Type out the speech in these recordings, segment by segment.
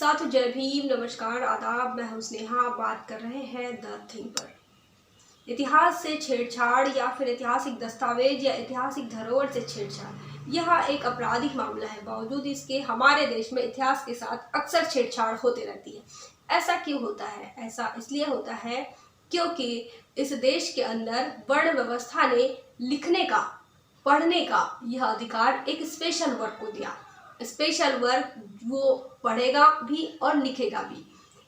साथियों, जय भीम, नमस्कार, आदाब। मैं हूं स्नेहा। बात कर रहे हैं द थिंग पर। इतिहास से छेड़छाड़ या फिर ऐतिहासिक दस्तावेज या ऐतिहासिक धरोहर से छेड़छाड़, यह एक आपराधिक मामला है। बावजूद इसके हमारे देश में इतिहास के साथ अक्सर छेड़छाड़ होते रहती है। ऐसा क्यों होता है? ऐसा इसलिए होता है क्योंकि इस देश के अंदर वर्ण व्यवस्था ने लिखने का, पढ़ने का यह अधिकार एक स्पेशल वर्ग को दिया। स्पेशल वर्ग वो पढ़ेगा भी और लिखेगा भी।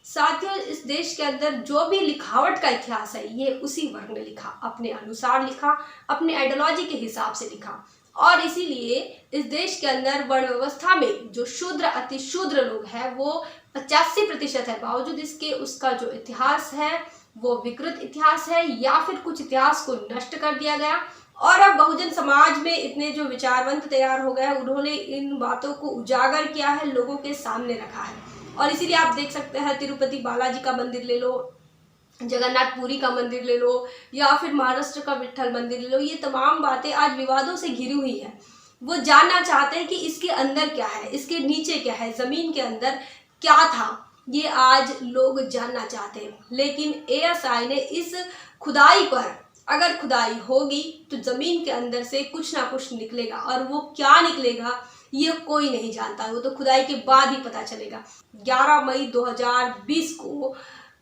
साथियों, इस देश के अंदर जो भी लिखावट का इतिहास है, ये उसी वर्ग ने लिखा, अपने अनुसार लिखा, अपने आइडियोलॉजी के हिसाब से लिखा। और इसीलिए इस देश के अंदर वर्ण व्यवस्था में जो शूद्र अति शूद्र लोग हैं वो 85% है। बावजूद इसके उसका जो इतिहास है वो विकृत इतिहास है या फिर कुछ इतिहास को नष्ट कर दिया गया। और अब बहुजन समाज में इतने जो विचारवंत तैयार हो गए हैं, उन्होंने इन बातों को उजागर किया है, लोगों के सामने रखा है। और इसीलिए आप देख सकते हैं, तिरुपति बालाजी का मंदिर ले लो, जगन्नाथपुरी का मंदिर ले लो, या फिर महाराष्ट्र का विट्ठल मंदिर ले लो, ये तमाम बातें आज विवादों से घिरी हुई है। वो जानना चाहते हैं कि इसके अंदर क्या है, इसके नीचे क्या है, जमीन के अंदर क्या था, ये आज लोग जानना चाहते हैं। लेकिन एएसआई ने इस खुदाई पर, अगर खुदाई होगी तो जमीन के अंदर से कुछ ना कुछ निकलेगा, और वो क्या निकलेगा ये कोई नहीं जानता, वो तो खुदाई के बाद ही पता चलेगा। 11 मई 2020 को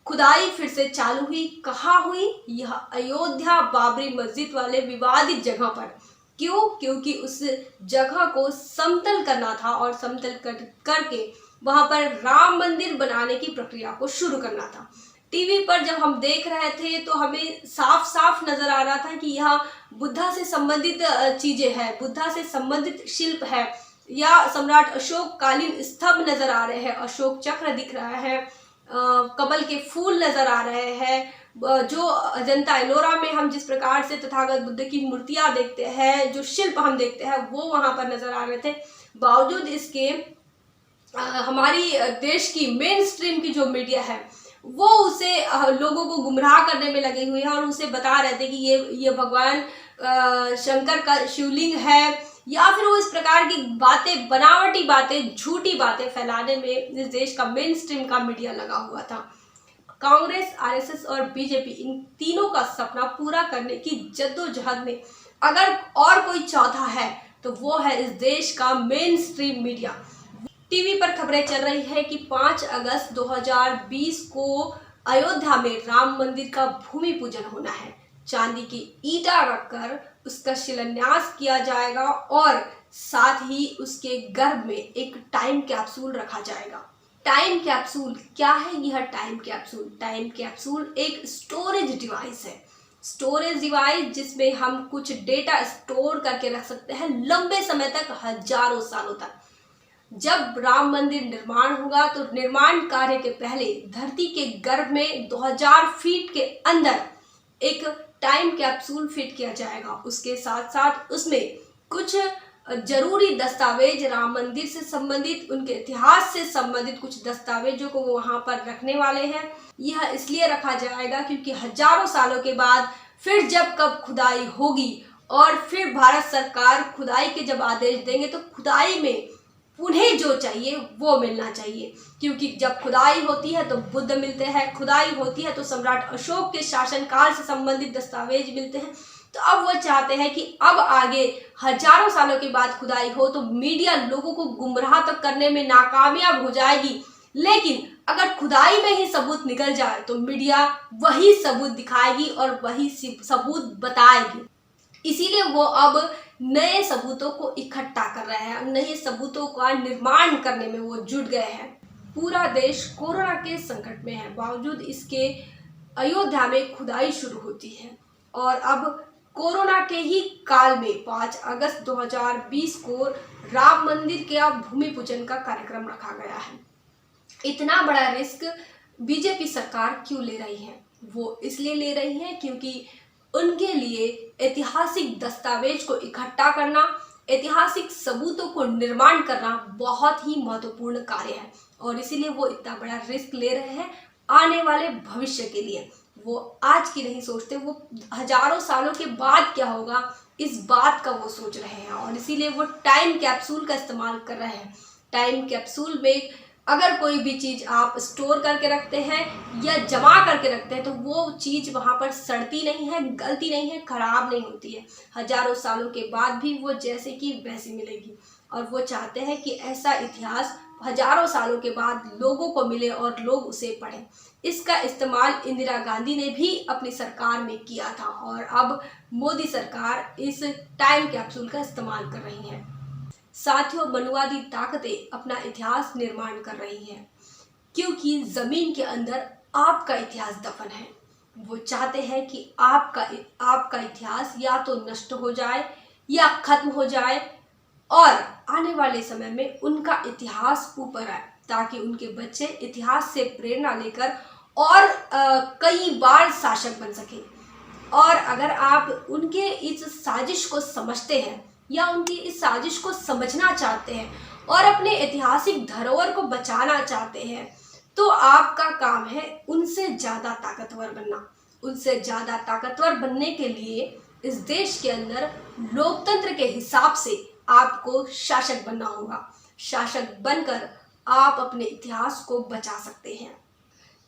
खुदाई फिर से चालू हुई। कहाँ हुई? यह अयोध्या बाबरी मस्जिद वाले विवादित जगह पर। क्यों? क्योंकि उस जगह को समतल करना था और समतल करके वहां पर राम मंदिर बनाने की प्रक्रिया को शुरू करना था। टीवी पर जब हम देख रहे थे तो हमें साफ साफ नजर आ रहा था कि यह बुद्धा से संबंधित चीजें हैं, बुद्धा से संबंधित शिल्प है, या सम्राट अशोक कालीन स्तंभ नजर आ रहे हैं, अशोक चक्र दिख रहा है, कमल के फूल नजर आ रहे हैं। जो अजंता एलोरा में हम जिस प्रकार से तथागत बुद्ध की मूर्तियां देखते हैं, जो शिल्प हम देखते हैं, वो वहां पर नजर आ रहे थे। बावजूद इसके हमारी देश की मेन स्ट्रीम की जो मीडिया है वो उसे लोगों को गुमराह करने में लगे हुए हैं और उसे बता रहे थे कि ये भगवान शंकर का शिवलिंग है, या फिर वो इस प्रकार की बातें, बनावटी बातें, झूठी बातें फैलाने में इस देश का मेन स्ट्रीम का मीडिया लगा हुआ था। कांग्रेस, आरएसएस और बीजेपी, इन तीनों का सपना पूरा करने की जद्दोजहद में अगर और कोई चौथा है तो वो है इस देश का मेन स्ट्रीम मीडिया। टीवी पर खबरें चल रही है कि 5 अगस्त 2020 को अयोध्या में राम मंदिर का भूमि पूजन होना है। चांदी की ईंटा रखकर उसका शिलान्यास किया जाएगा और साथ ही उसके गर्भ में एक टाइम कैप्सूल रखा जाएगा। टाइम कैप्सूल क्या है? यह टाइम कैप्सूल एक स्टोरेज डिवाइस है। स्टोरेज डिवाइस जिसमें हम कुछ डेटा स्टोर करके रख सकते हैं लंबे समय तक, हजारों सालों तक। जब राम मंदिर निर्माण होगा तो निर्माण कार्य के पहले धरती के गर्भ में 2000 फीट के अंदर एक टाइम कैप्सूल फिट किया जाएगा। उसके साथ साथ उसमें कुछ जरूरी दस्तावेज, राम मंदिर से संबंधित, उनके इतिहास से संबंधित कुछ दस्तावेजों को वो वहां पर रखने वाले हैं। यह इसलिए रखा जाएगा क्योंकि हजारों सालों के बाद फिर जब कब खुदाई होगी और फिर भारत सरकार खुदाई के जब आदेश देंगे तो खुदाई में उन्हें जो चाहिए वो मिलना चाहिए। क्योंकि जब खुदाई होती है तो बुद्ध मिलते हैं, खुदाई होती है तो सम्राट अशोक के शासनकाल से संबंधित दस्तावेज मिलते हैं। तो अब वो चाहते हैं कि अब आगे हजारों सालों के बाद खुदाई हो तो मीडिया लोगों को गुमराह तक करने में नाकामयाब हो जाएगी, लेकिन अगर खुदाई में ही सबूत निकल जाए तो मीडिया वही सबूत दिखाएगी और वही सबूत बताएगी। इसीलिए वो अब नए सबूतों को इकट्ठा कर रहे हैं, नए सबूतों का निर्माण करने में वो जुट गए हैं। पूरा देश कोरोना के संकट में है, बावजूद इसके अयोध्या में खुदाई शुरू होती है। और अब कोरोना के ही काल में 5 अगस्त 2020 को राम मंदिर के भूमि पूजन का कार्यक्रम रखा गया है। इतना बड़ा रिस्क बीजेपी सरकार क्यों ले रही है? वो इसलिए ले रही है क्योंकि उनके लिए ऐतिहासिक दस्तावेज को इकट्ठा करना, ऐतिहासिक सबूतों को निर्माण करना बहुत ही महत्वपूर्ण कार्य है। और इसीलिए वो इतना बड़ा रिस्क ले रहे हैं आने वाले भविष्य के लिए। वो आज की नहीं सोचते, वो हजारों सालों के बाद क्या होगा इस बात का वो सोच रहे हैं। और इसीलिए वो टाइम कैप्सूल का इस्तेमाल कर रहे हैं। टाइम कैप्सूल में अगर कोई भी चीज़ आप स्टोर करके रखते हैं या जमा करके रखते हैं तो वो चीज़ वहाँ पर सड़ती नहीं है, गलती नहीं है, खराब नहीं होती है। हजारों सालों के बाद भी वो जैसे कि वैसी मिलेगी। और वो चाहते हैं कि ऐसा इतिहास हजारों सालों के बाद लोगों को मिले और लोग उसे पढ़ें। इसका इस्तेमाल इंदिरा गांधी ने भी अपनी सरकार में किया था और अब मोदी सरकार इस टाइम कैप्सूल का इस्तेमाल कर रही है। साथियों, मनुवादी ताकतें अपना इतिहास निर्माण कर रही हैं क्योंकि जमीन के अंदर आपका इतिहास दफन है। वो चाहते हैं कि आपका इतिहास या तो नष्ट हो जाए या खत्म हो जाए और आने वाले समय में उनका इतिहास ऊपर आए ताकि उनके बच्चे इतिहास से प्रेरणा लेकर और कई बार शासक बन सके। और अगर आप उनके इस साजिश को समझते हैं या उनकी इस साजिश को समझना चाहते हैं और अपने ऐतिहासिक धरोहर को बचाना चाहते हैं तो आपका काम है उनसे ज़्यादा ताकतवर बनना। उनसे ज़्यादा ताकतवर बनने के लिए इस देश के अंदर लोकतंत्र के हिसाब से आपको शासक बनना होगा। शासक बनकर आप अपने इतिहास को बचा सकते हैं।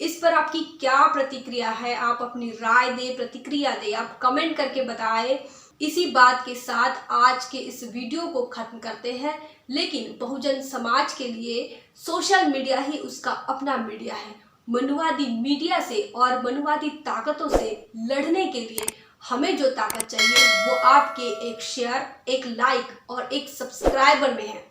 इस पर आपकी क्या प्रतिक्रिया है? आप अपनी राय दें, प्रतिक्रिया दें, आप कमेंट करके बताएं। इसी बात के साथ आज के इस वीडियो को खत्म करते हैं। लेकिन बहुजन समाज के लिए सोशल मीडिया ही उसका अपना मीडिया है। मनुवादी मीडिया से और मनुवादी ताकतों से लड़ने के लिए हमें जो ताकत चाहिए वो आपके एक शेयर, एक लाइक और एक सब्सक्राइबर में है।